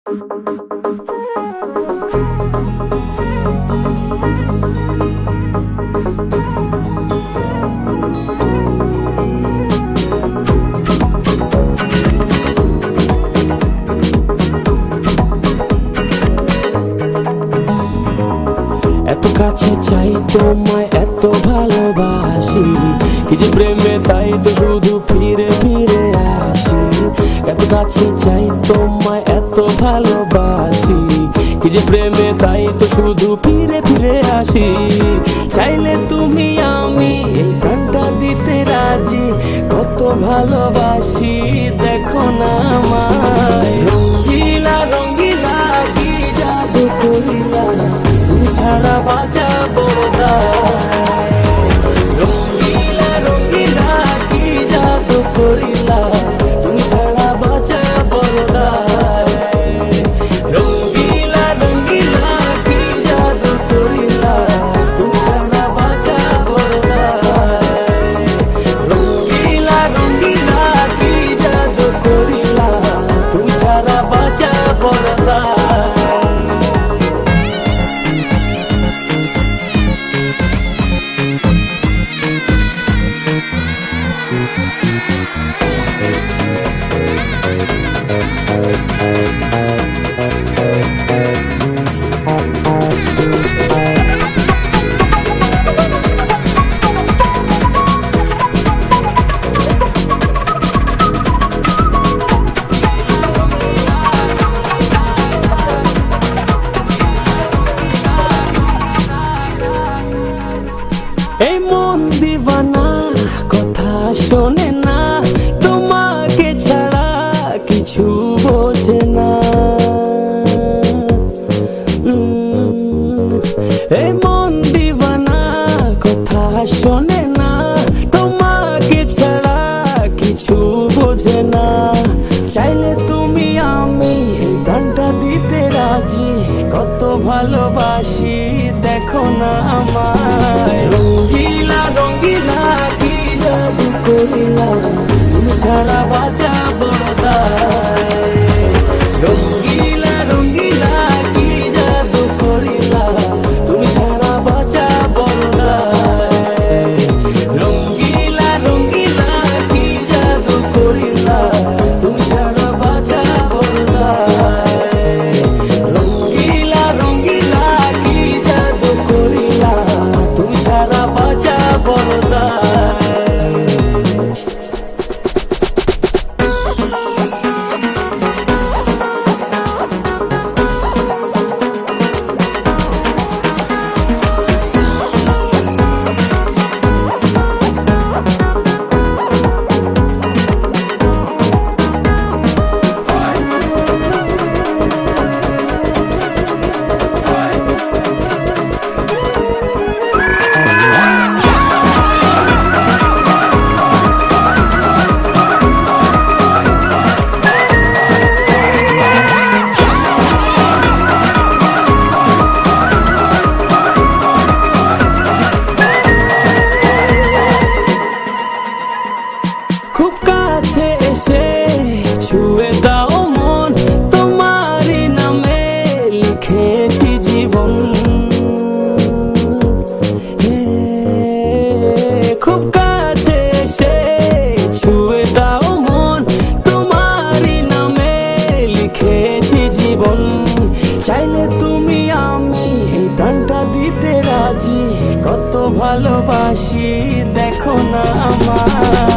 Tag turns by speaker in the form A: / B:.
A: এত কাছে চাই তোমায়, এত ভালোবাসি, কি যে প্রেমে তাই তো শুধু ফিরে ফিরে আসি। এত কাছে চাই তোমায়, এত ভালোবাসি, কি যে প্রেমে তাই তো শুধু ফিরে ফিরে আসি। চাইলে তুমি আমি এই প্রাণটা দিতে রাজি, কত ভালোবাসি দেখো না আমায়। রঙ্গিলা রঙ্গিলা কি জাদু করিলা, তুমি ছাড়া বাঁচা বড় দায়। রঙ্গিলা রঙ্গিলা কি জাদু করিলা, তুমি ছাড়া বাঁচা বড় দায়। রঙ্গিলা রঙ্গিলা কি জাদু করিলা, তুমি ছাড়া বাঁচা বড় দায়। রঙ্গিলা রঙ্গিলা কি জাদু করিলা, তুমি ছাড়া বাঁচা বড় দায়। এই মন দিবানা কথা শোনে না, তোমাকে ছাড়া কিছু বোঝে না। এই মন দিবানা কথা শোনে না, তোমাকে ছাড়া কিছু বোঝে না। চাইলে তুমি আমি এই প্রাণটা দিতে রাজি, কত ভালোবাসি দেখো না আমায়। রঙ্গিলা রঙ্গিলা কি জাদু করিলা, তুমি ছাড়া বাঁচা বড় দায়। রঙ্গিলা রঙ্গিলা কি জাদু করিলা, তুমি ছাড়া বাঁচা বড় দায়। রঙ্গিলা রঙ্গিলা কি জাদু করিলা, তুমি ছাড়া বাঁচা বড় দায়। রঙ্গিলা রঙ্গিলা কি জাদু করিলা, তুমি ছাড়া বাঁচা বড় দায়। খুব কাছে এসে ছুঁয়ে দাও মন, তোমারই নামে লিখেছি জীবন। খুব কাছে এসে ছুঁয়ে দাও মন, তোমারই নামে লিখেছি জীবন। চাইলে তুমি আমি এই প্রাণটা দিতে রাজি, কত ভালোবাসি দেখো না আমায়।